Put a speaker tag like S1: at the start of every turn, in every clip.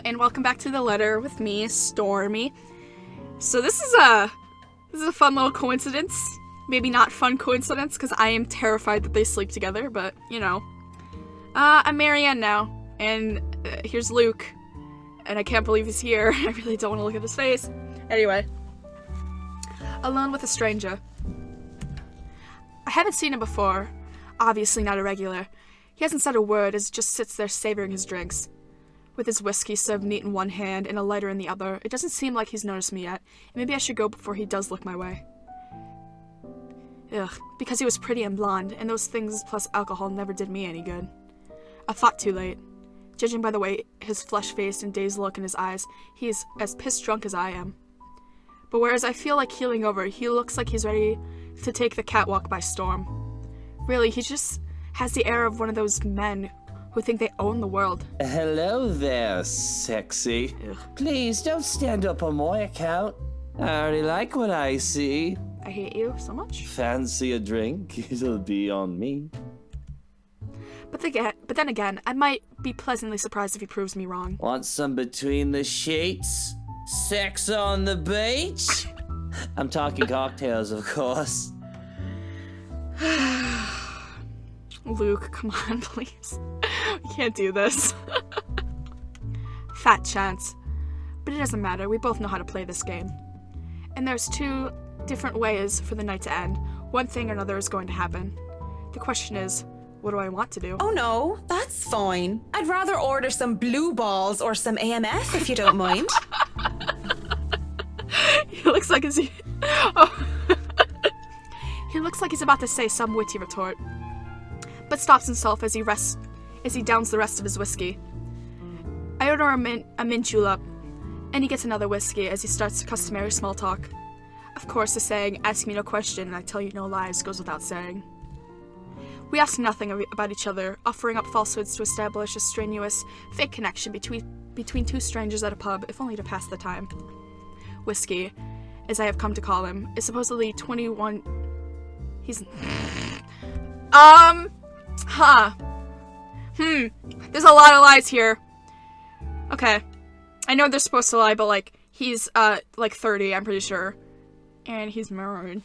S1: and welcome back to The Letter with me, Stormy. So this is a fun little coincidence. Maybe not fun coincidence, because I am terrified that they sleep together, but, you know. I'm Marianne now, and here's Luke, and I can't believe he's here. I really don't want to look at his face. Anyway. Alone with a stranger. I haven't seen him before. Obviously not a regular. He hasn't said a word as he just sits there savoring his drinks. With his whiskey served neat in one hand and a lighter in the other, it doesn't seem like he's noticed me yet. Maybe I should go before he does look my way. Ugh, because he was pretty and blonde, and those things plus alcohol never did me any good. I thought too late. Judging by the way his flush-faced and dazed look in his eyes, he is as piss-drunk as I am. But whereas I feel like healing over, he looks like he's ready to take the catwalk by storm. Really, he just has the air of one of those men who think they own the world.
S2: Hello there, sexy.
S1: Ugh.
S2: Please don't stand up on my account. I already like what I see.
S1: I hate you so much.
S2: Fancy a drink? It'll be on me.
S1: But then again, I might be pleasantly surprised if he proves me wrong.
S2: Want some between the sheets? Sex on the beach? I'm talking cocktails, of course.
S1: Luke, come on, please. We can't do this. Fat chance. But it doesn't matter, we both know how to play this game. And there's two different ways for the night to end. One thing or another is going to happen. The question is, what do I want to do?
S3: Oh no, that's fine. I'd rather order some blue balls or some AMF if you don't mind.
S1: He looks like he looks like he's about to say some witty retort, but stops himself as he downs the rest of his whiskey. I order a mint julep, and he gets another whiskey as he starts customary small talk. Of course, the saying, "Ask me no question and I tell you no lies," goes without saying. We ask nothing about each other, offering up falsehoods to establish a strenuous, fake connection between two strangers at a pub, if only to pass the time. Whiskey, as I have come to call him, is supposedly 21... There's a lot of lies here. Okay. I know they're supposed to lie, but, he's, 30, I'm pretty sure. And he's married.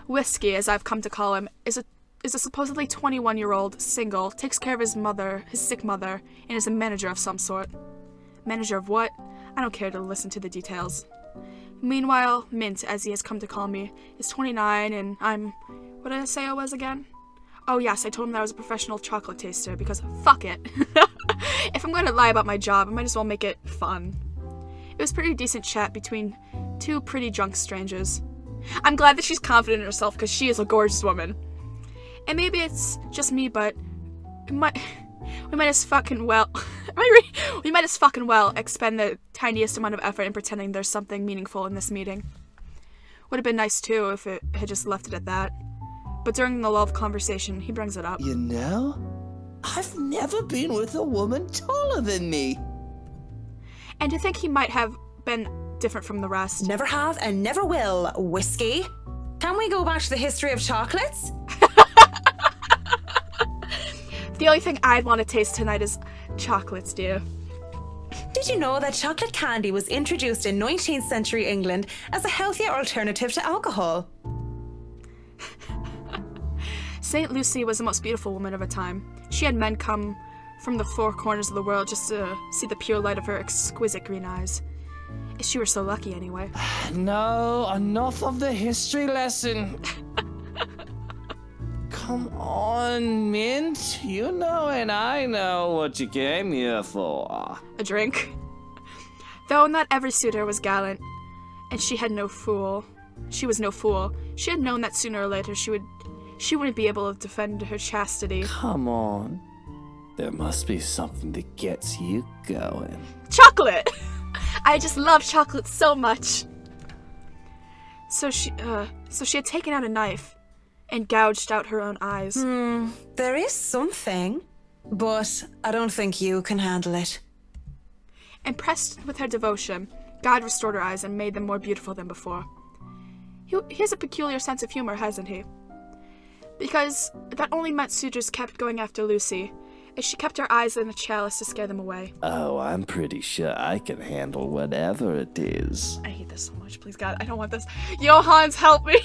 S1: Whiskey, as I've come to call him, is a supposedly 21-year-old, single, takes care of his sick mother, and is a manager of some sort. Manager of what? I don't care to listen to the details. Meanwhile, Mint, as he has come to call me, is 29, and I'm... What did I say I was again? Oh yes, I told him that I was a professional chocolate taster, because fuck it. If I'm going to lie about my job, I might as well make it fun. It was pretty decent chat between two pretty drunk strangers. I'm glad that she's confident in herself, because she is a gorgeous woman. And maybe it's just me, but we might as fucking well expend the tiniest amount of effort in pretending there's something meaningful in this meeting. Would have been nice too if it had just left it at that. But during the lull of conversation, he brings it up.
S2: You know, I've never been with a woman taller than me.
S1: And to think he might have been different from the rest.
S3: Never have and never will, whiskey. Can we go back to the history of chocolates?
S1: The only thing I'd want to taste tonight is chocolates, dear.
S3: Did you know that chocolate candy was introduced in 19th century England as a healthier alternative to alcohol?
S1: St. Lucy was the most beautiful woman of her time. She had men come from the four corners of the world just to see the pure light of her exquisite green eyes. If she were so lucky, anyway.
S2: No, enough of the history lesson. Come on, Mint. You know and I know what you came here for.
S1: A drink. Though not every suitor was gallant, and she was no fool. She had known that sooner or later she wouldn't be able to defend her chastity.
S2: Come on. There must be something that gets you going.
S1: Chocolate! I just love chocolate so much. So she had taken out a knife and gouged out her own eyes.
S3: There is something, but I don't think you can handle it.
S1: Impressed with her devotion, God restored her eyes and made them more beautiful than before. He has a peculiar sense of humor, hasn't he? Because that only meant suitors kept going after Lucy, as she kept her eyes in a chalice to scare them away.
S2: Oh, I'm pretty sure I can handle whatever it is.
S1: I hate this so much. Please, God, I don't want this. Johans, help me.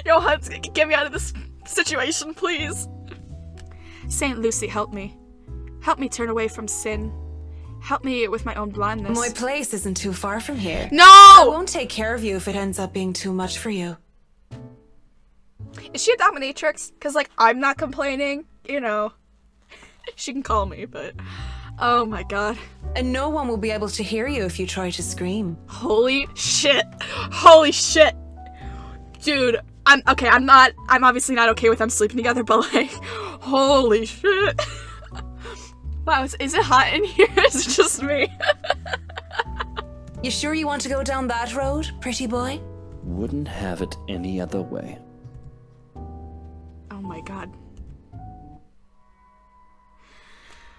S1: Johans, get me out of this situation, please. Saint Lucy, help me. Help me turn away from sin. Help me with my own blindness.
S3: My place isn't too far from here.
S1: No!
S3: I won't take care of you if it ends up being too much for you.
S1: Is she a dominatrix? Because, like, I'm not complaining, you know. She can call me, but... Oh my god.
S3: And no one will be able to hear you if you try to scream.
S1: Holy shit. Holy shit. Dude, I'm obviously not okay with them sleeping together, but, like, holy shit. Wow, is it hot in here? Is it just me?
S3: You sure you want to go down that road, pretty boy?
S2: Wouldn't have it any other way.
S1: Oh my god.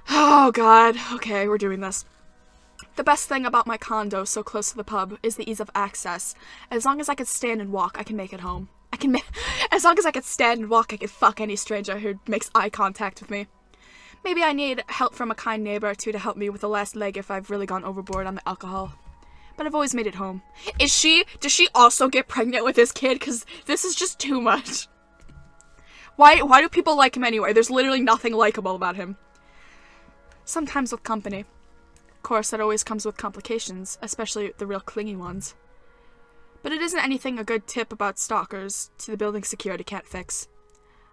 S1: Oh god. Okay, we're doing this. The best thing about my condo so close to the pub is the ease of access. As long as I can stand and walk, I can make it home. As long as I can stand and walk, I can fuck any stranger who makes eye contact with me. Maybe I need help from a kind neighbor or two to help me with the last leg if I've really gone overboard on the alcohol. But I've always made it home. Does she also get pregnant with this kid? Because this is just too much. Why do people like him anyway? There's literally nothing likable about him. Sometimes with company. Of course, that always comes with complications, especially the real clingy ones. But it isn't anything a good tip about stalkers to the building security can't fix.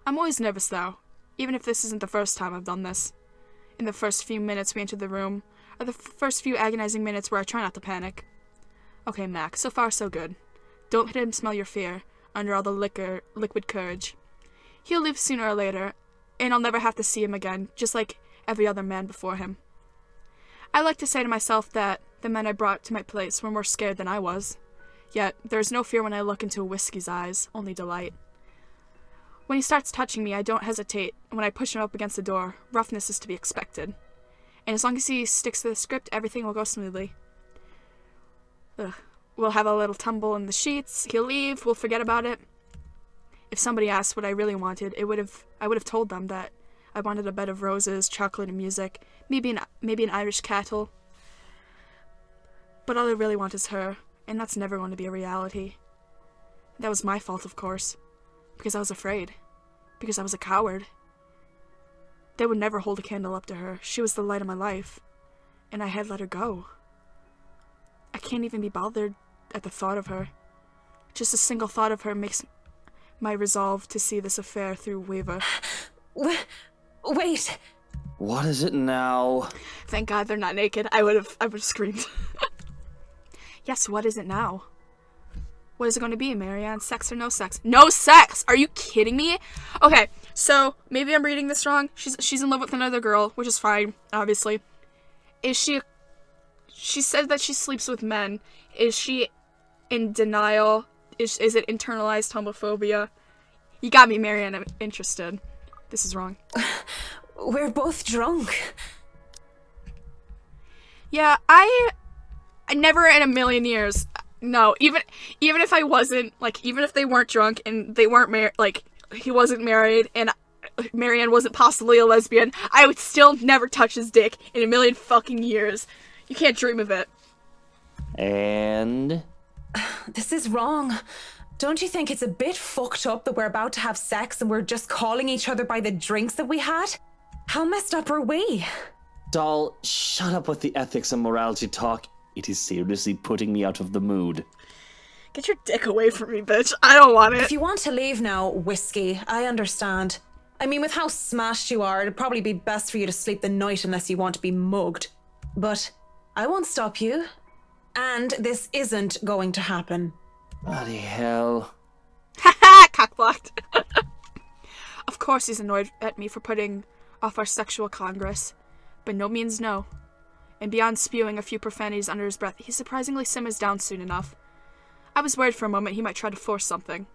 S1: I'm always nervous though. Even if this isn't the first time I've done this. In the first few minutes we entered the room, or the first few agonizing minutes where I try not to panic. Okay, Mac, so far so good. Don't let him smell your fear, under all the liquid courage. He'll leave sooner or later, and I'll never have to see him again, just like every other man before him. I like to say to myself that the men I brought to my place were more scared than I was. Yet, there's no fear when I look into a whiskey's eyes, only delight. When he starts touching me, I don't hesitate. When I push him up against the door, roughness is to be expected. And as long as he sticks to the script, everything will go smoothly. We'll have a little tumble in the sheets, he'll leave, we'll forget about it. If somebody asked what I really wanted, I would have told them that I wanted a bed of roses, chocolate and music, maybe an Irish cattle. But all I really want is her, and that's never going to be a reality. That was my fault, of course. Because I was afraid. Because I was a coward. They would never hold a candle up to her. She was the light of my life. And I had let her go. I can't even be bothered at the thought of her. Just a single thought of her makes my resolve to see this affair through waver.
S3: Wait.
S2: What is it now?
S1: Thank God they're not naked. I would have screamed. Yes, what is it now? What is it going to be, Marianne? Sex or no sex? No sex! Are you kidding me? Okay, so maybe I'm reading this wrong. She's in love with another girl, which is fine, obviously. She said that she sleeps with men. Is she in denial? Is it internalized homophobia? You got me, Marianne. I'm interested. This is wrong.
S3: We're both drunk.
S1: Yeah, I never in a million years. No, even if I wasn't, like, even if they weren't drunk and they weren't married, like, he wasn't married and Marianne wasn't possibly a lesbian, I would still never touch his dick in a million fucking years. You can't dream of it.
S2: And?
S3: This is wrong. Don't you think it's a bit fucked up that we're about to have sex and we're just calling each other by the drinks that we had? How messed up are we?
S2: Doll, shut up with the ethics and morality talk. It is seriously putting me out of the mood.
S1: Get your dick away from me, bitch. I don't want it.
S3: If you want to leave now, Whiskey, I understand. I mean, with how smashed you are, it'd probably be best for you to sleep the night unless you want to be mugged. But I won't stop you. And this isn't going to happen.
S2: Bloody hell.
S1: Haha, cockblocked. Of course he's annoyed at me for putting off our sexual congress. But no means no. And beyond spewing a few profanities under his breath, he surprisingly simmers down soon enough. I was worried for a moment he might try to force something.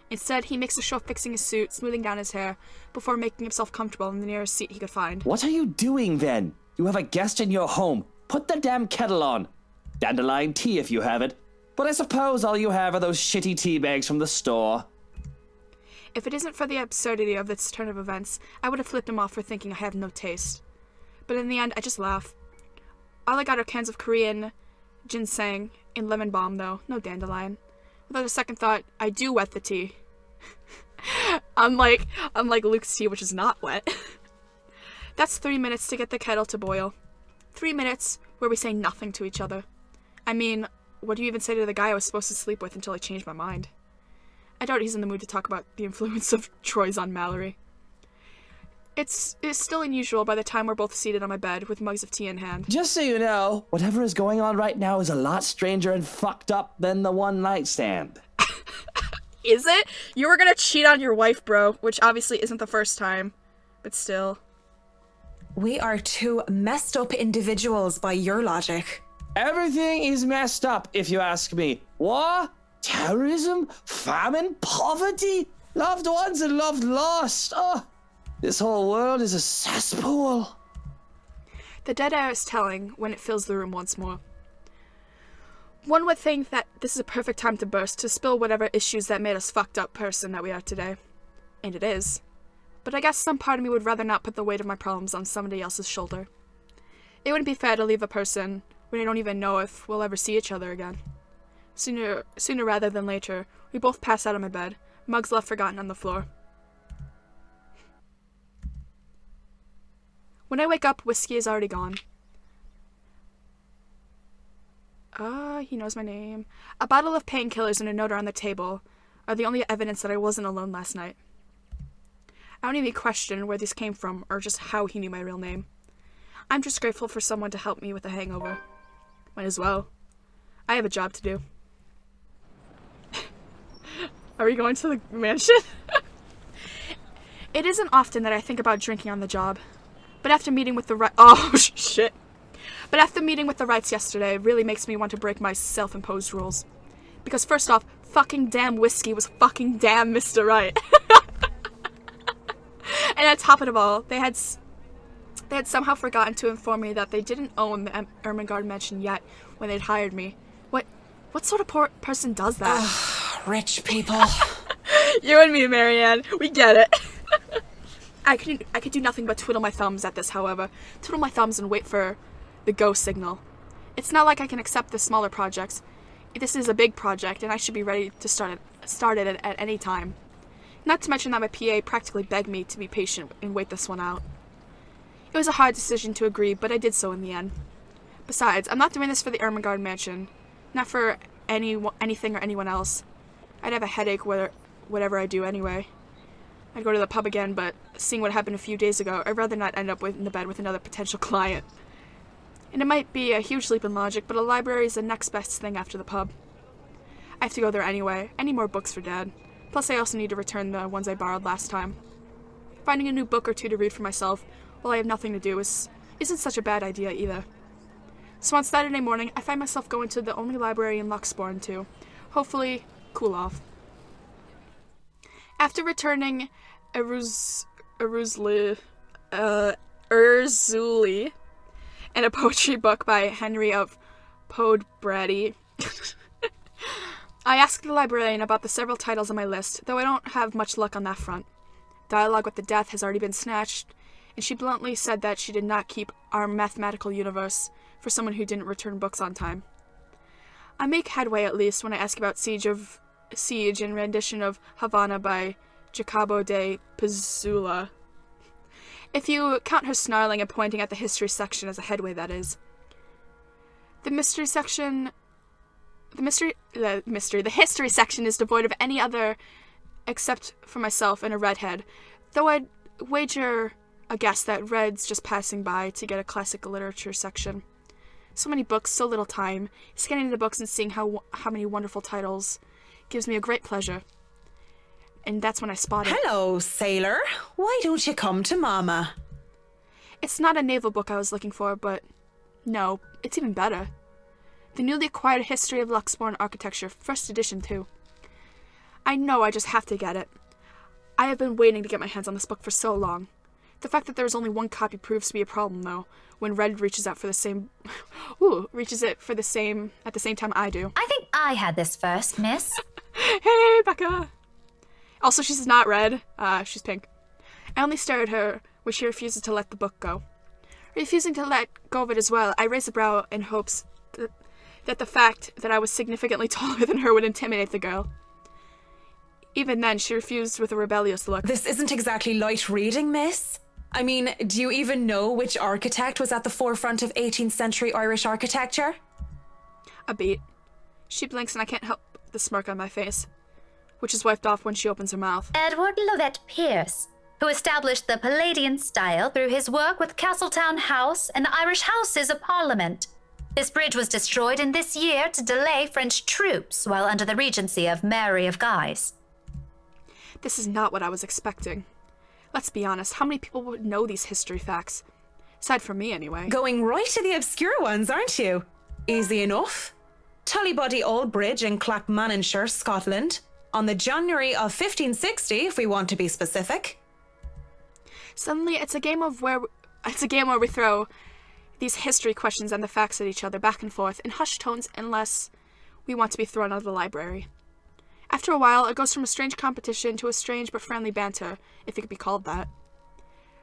S1: Instead, he makes a show of fixing his suit, smoothing down his hair, before making himself comfortable in the nearest seat he could find.
S2: What are you doing then? You have a guest in your home. Put the damn kettle on. Dandelion tea if you have it. But I suppose all you have are those shitty tea bags from the store.
S1: If it isn't for the absurdity of this turn of events, I would have flipped him off for thinking I have no taste. But in the end, I just laugh. All I got are cans of Korean ginseng and lemon balm, though. No dandelion. Without a second thought, I do wet the tea. unlike Luke's tea, which is not wet. That's 3 minutes to get the kettle to boil. 3 minutes where we say nothing to each other. I mean, what do you even say to the guy I was supposed to sleep with until I changed my mind? I doubt he's in the mood to talk about the influence of Troy's on Mallory. It's still unusual by the time we're both seated on my bed with mugs of tea in hand.
S2: Just so you know, whatever is going on right now is a lot stranger and fucked up than the one night stand.
S1: Is it? You were gonna cheat on your wife, bro, which obviously isn't the first time, but still.
S3: We are two messed up individuals by your logic.
S2: Everything is messed up, if you ask me. War, terrorism, famine, poverty, loved ones and loved lost. Oh, this whole world is a cesspool.
S1: The dead air is telling when it fills the room once more. One would think that this is a perfect time to burst, to spill whatever issues that made us fucked up person that we are today. And it is. But I guess some part of me would rather not put the weight of my problems on somebody else's shoulder. It wouldn't be fair to leave a person when I don't even know if we'll ever see each other again. Sooner rather than later, we both pass out on my bed, mugs left forgotten on the floor. When I wake up, whiskey is already gone. He knows my name. A bottle of painkillers and a note on the table are the only evidence that I wasn't alone last night. I don't even question where these came from or just how he knew my real name. I'm just grateful for someone to help me with a hangover. Might as well. I have a job to do. Are we going to the mansion? It isn't often that I think about drinking on the job. But after meeting with the shit. But after meeting with the Wrights yesterday, it really makes me want to break my self-imposed rules. Because first off, fucking damn whiskey was fucking damn Mr. Wright. And on top of it all, they had somehow forgotten to inform me that they didn't own the Ermengarde mansion yet when they'd hired me. What sort of poor person does that?
S3: Rich people.
S1: You and me, Marianne. We get it. I could do nothing but twiddle my thumbs at this, however. Twiddle my thumbs and wait for the go signal. It's not like I can accept the smaller projects. This is a big project, and I should be ready to start it at any time. Not to mention that my PA practically begged me to be patient and wait this one out. It was a hard decision to agree, but I did so in the end. Besides, I'm not doing this for the Ermengarde mansion. Not for anything or anyone else. I'd have a headache whatever I do anyway. I'd go to the pub again, but seeing what happened a few days ago, I'd rather not end up in the bed with another potential client. And it might be a huge leap in logic, but a library is the next best thing after the pub. I have to go there anyway. I need more books for Dad. Plus, I also need to return the ones I borrowed last time. Finding a new book or two to read for myself while I have nothing to do isn't such a bad idea either. So on Saturday morning, I find myself going to the only library in Luxborn to, hopefully, cool off. After returning Urzuli and a poetry book by Henry of Podbrady, I asked the librarian about the several titles on my list, though I don't have much luck on that front. Dialogue with the Death has already been snatched, and she bluntly said that she did not keep our mathematical universe for someone who didn't return books on time. I make headway at least when I ask about Siege and rendition of Havana by Jacobo de Pizzula. If you count her snarling and pointing at the history section as a headway, that is. The history section is devoid of any other except for myself and a redhead, though I'd wager a guess that Red's just passing by to get a classic literature section. So many books, so little time. Scanning the books and seeing how many wonderful titles gives me a great pleasure. And that's when I spotted...
S3: Hello, sailor. Why don't you come to Mama?
S1: It's not a naval book I was looking for, but... No, it's even better. The newly acquired History of Luxborn Architecture, first edition, too. I know I just have to get it. I have been waiting to get my hands on this book for so long. The fact that there is only one copy proves to be a problem, though, when Red reaches out for the same... reaches it for the same... at the same time I do.
S4: I think I had this first, miss.
S1: Hey, Becca! Also, she's not red. She's pink. I only stare at her when she refuses to let the book go. Refusing to let go of it as well, I raise a brow in hopes that the fact that I was significantly taller than her would intimidate the girl. Even then, she refused with a rebellious look.
S3: This isn't exactly light reading, miss. I mean, do you even know which architect was at the forefront of 18th century Irish architecture?
S1: A beat. She blinks and I can't help the smirk on my face, which is wiped off when she opens her mouth.
S4: Edward Lovett Pierce, who established the Palladian style through his work with Castletown House and the Irish Houses of Parliament. This bridge was destroyed in this year to delay French troops while under the regency of Mary of Guise.
S1: This is not what I was expecting. Let's be honest, how many people would know these history facts? Aside from me, anyway.
S3: Going right to the obscure ones, aren't you? Easy enough. Tullibody Old Bridge in Clackmannanshire, Scotland, on the January of 1560, if we want to be specific.
S1: Suddenly, it's a game where we throw these history questions and the facts at each other back and forth in hushed tones unless we want to be thrown out of the library. After a while, it goes from a strange competition to a strange but friendly banter, if it could be called that.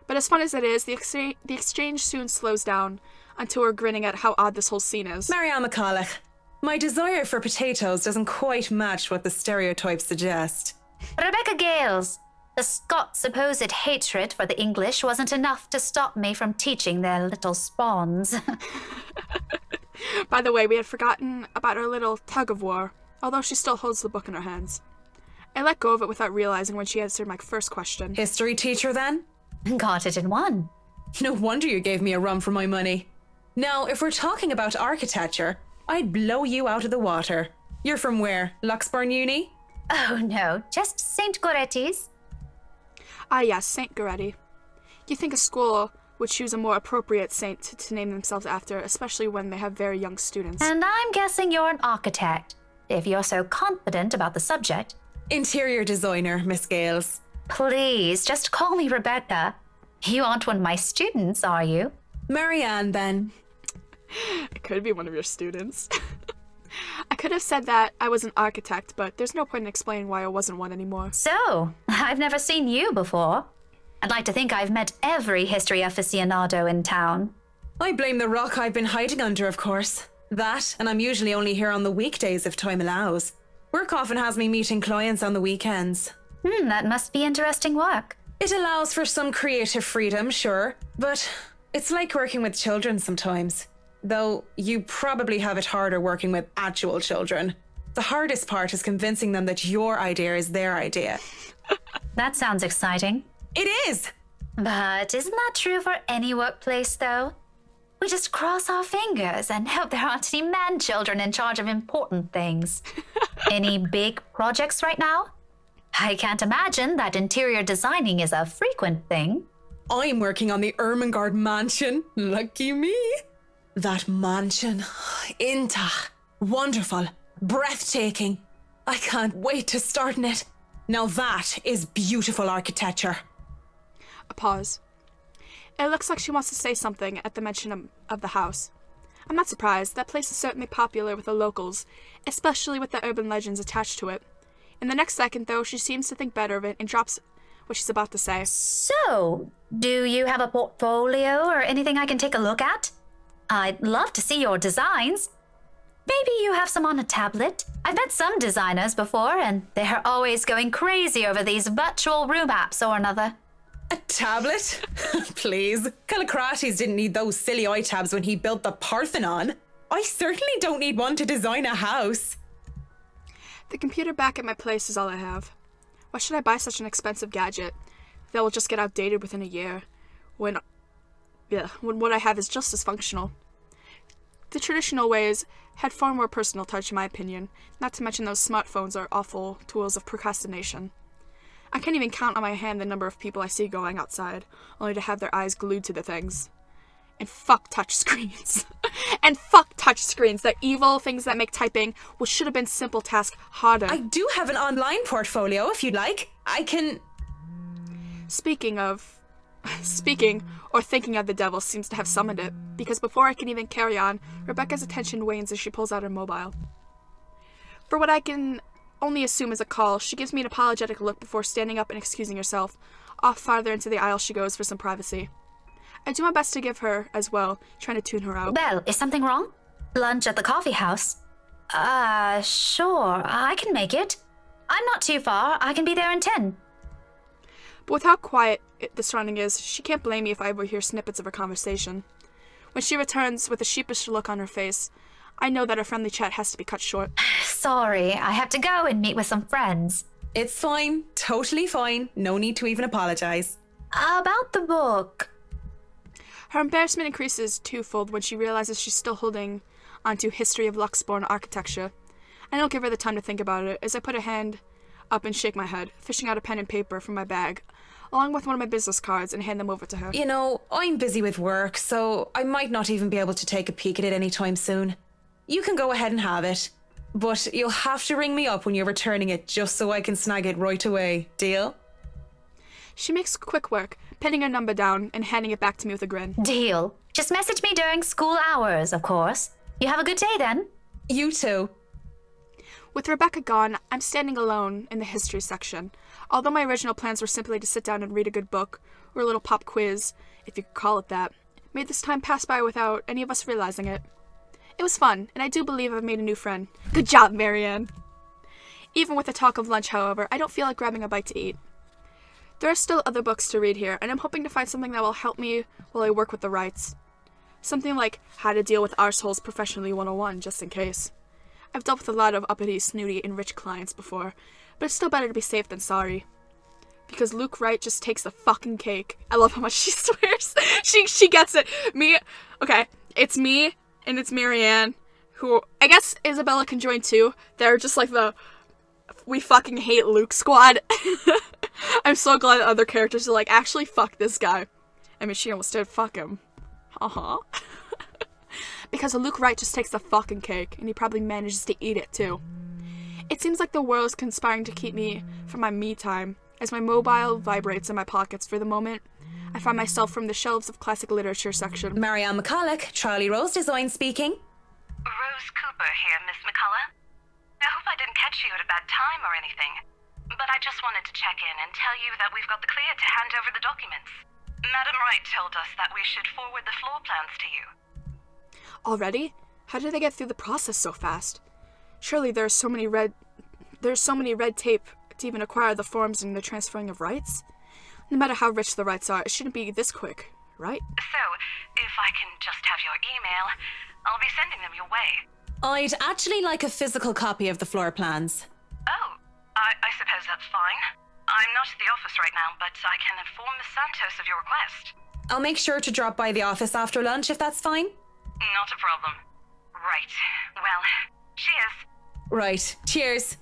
S1: But as fun as it is, the exchange soon slows down until we're grinning at how odd this whole scene is.
S3: Marianne McCulloch, my desire for potatoes doesn't quite match what the stereotypes suggest.
S4: Rebecca Gales, the Scots' supposed hatred for the English wasn't enough to stop me from teaching their little spawns.
S1: By the way, we had forgotten about our little tug-of-war, although she still holds the book in her hands. I let go of it without realizing when she answered my first question.
S3: History teacher, then?
S4: Got it in one.
S3: No wonder you gave me a run for my money. Now, if we're talking about architecture, I'd blow you out of the water. You're from where? Luxburn Uni?
S4: Oh no, just St. Goretti's.
S1: Ah yes, Saint Goretti. You think a school would choose a more appropriate saint to name themselves after, especially when they have very young students.
S4: And I'm guessing you're an architect, if you're so confident about the subject.
S3: Interior designer, Miss Gales.
S4: Please, just call me Rebecca. You aren't one of my students, are you?
S3: Marianne, then.
S1: I could be one of your students. I could have said that I was an architect, but there's no point in explaining why I wasn't one anymore.
S4: So, I've never seen you before. I'd like to think I've met every history aficionado in town.
S3: I blame the rock I've been hiding under, of course. That, and I'm usually only here on the weekdays if time allows. Work often has me meeting clients on the weekends.
S4: That must be interesting work.
S3: It allows for some creative freedom, sure, but it's like working with children sometimes. Though you probably have it harder working with actual children. The hardest part is convincing them that your idea is their idea.
S4: That sounds exciting.
S3: It is!
S4: But isn't that true for any workplace, though? We just cross our fingers and hope there aren't any man-children in charge of important things. Any big projects right now? I can't imagine that interior designing is a frequent thing.
S3: I'm working on the Ermengarde mansion. Lucky me. That mansion. Intach. Wonderful. Breathtaking. I can't wait to start in it. Now that is beautiful architecture.
S1: A pause. It looks like she wants to say something at the mention of the house. I'm not surprised. That place is certainly popular with the locals, especially with the urban legends attached to it. In the next second, though, she seems to think better of it and drops what she's about to say.
S4: So, do you have a portfolio or anything I can take a look at? I'd love to see your designs. Maybe you have some on a tablet. I've met some designers before, and they're always going crazy over these virtual room apps or another.
S3: A tablet? Please. Callicrates didn't need those silly iTabs when he built the Parthenon. I certainly don't need one to design a house.
S1: The computer back at my place is all I have. Why should I buy such an expensive gadget that will just get outdated within a year when what I have is just as functional? The traditional ways had far more personal touch in my opinion, not to mention those smartphones are awful tools of procrastination. I can't even count on my hand the number of people I see going outside, only to have their eyes glued to the things. And fuck touch screens. And fuck touch screens, that evil things that make typing what should have been simple task harder.
S3: I do have an online portfolio if you'd like. I can...
S1: Speaking or thinking of the devil seems to have summoned it, because before I can even carry on, Rebecca's attention wanes as she pulls out her mobile. For what I can only assume is a call. She gives me an apologetic look before standing up and excusing herself. Off farther into the aisle she goes for some privacy. I do my best to give her as well, trying to tune her out.
S4: Belle, is something wrong? Lunch at the coffee house? Sure. I can make it. I'm not too far. I can be there in 10.
S1: But with how quiet the surrounding is, she can't blame me if I overhear snippets of her conversation. When she returns with a sheepish look on her face, I know that our friendly chat has to be cut short.
S4: Sorry, I have to go and meet with some friends.
S3: It's fine. Totally fine. No need to even apologize.
S4: About the book.
S1: Her embarrassment increases twofold when she realizes she's still holding onto History of Luxborn Architecture. I don't give her the time to think about it as I put a hand up and shake my head, fishing out a pen and paper from my bag, along with one of my business cards, and hand them over to her.
S3: You know, I'm busy with work, so I might not even be able to take a peek at it anytime soon. You can go ahead and have it, but you'll have to ring me up when you're returning it just so I can snag it right away. Deal?
S1: She makes quick work, penning her number down and handing it back to me with a grin.
S4: Deal. Just message me during school hours, of course. You have a good day then.
S3: You too.
S1: With Rebecca gone, I'm standing alone in the history section. Although my original plans were simply to sit down and read a good book, or a little pop quiz, if you could call it that, made this time pass by without any of us realizing it. It was fun, and I do believe I've made a new friend. Good job, Marianne! Even with the talk of lunch, however, I don't feel like grabbing a bite to eat. There are still other books to read here, and I'm hoping to find something that will help me while I work with the rights. Something like How to Deal with Arseholes Professionally 101, just in case. I've dealt with a lot of uppity, snooty, and rich clients before, but it's still better to be safe than sorry. Because Luke Wright just takes the fucking cake. I love how much she swears. She gets it. It's me, and it's Marianne, who, I guess Isabella can join too. They're just like the we fucking hate Luke squad. I'm so glad that other characters are like, actually fuck this guy. I mean, she almost did fuck him. Because Luke Wright just takes the fucking cake, and he probably manages to eat it too. It seems like the world is conspiring to keep me from my me time. As my mobile vibrates in my pockets for the moment, I find myself from the shelves of classic literature section.
S3: Marianne McCulloch, Charlie Rose Design speaking.
S5: Rose Cooper here, Miss McCullough. I hope I didn't catch you at a bad time or anything, but I just wanted to check in and tell you that we've got the clear to hand over the documents. Madam Wright told us that we should forward the floor plans to you.
S1: Already? How did they get through the process so fast? Surely there's so many red tape to even acquire the forms and the transferring of rights? No matter how rich the rights are, it shouldn't be this quick, right?
S5: So, if I can just have your email, I'll be sending them your way.
S3: I'd actually like a physical copy of the floor plans.
S5: Oh, I suppose that's fine. I'm not at the office right now, but I can inform Miss Santos of your request.
S3: I'll make sure to drop by the office after lunch if that's fine.
S5: Not a problem. Right. Well, cheers.
S3: Right. Cheers.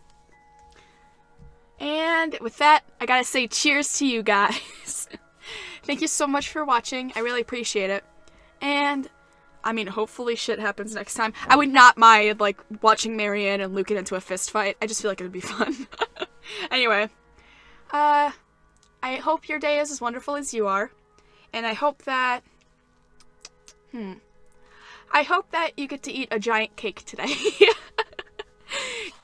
S1: And with that, I gotta say cheers to you guys. Thank you so much for watching. I really appreciate it. And, I mean, hopefully shit happens next time. I would not mind, like, watching Marianne and Luke get into a fist fight. I just feel like it would be fun. Anyway, I hope your day is as wonderful as you are. And I hope that... I hope that you get to eat a giant cake today.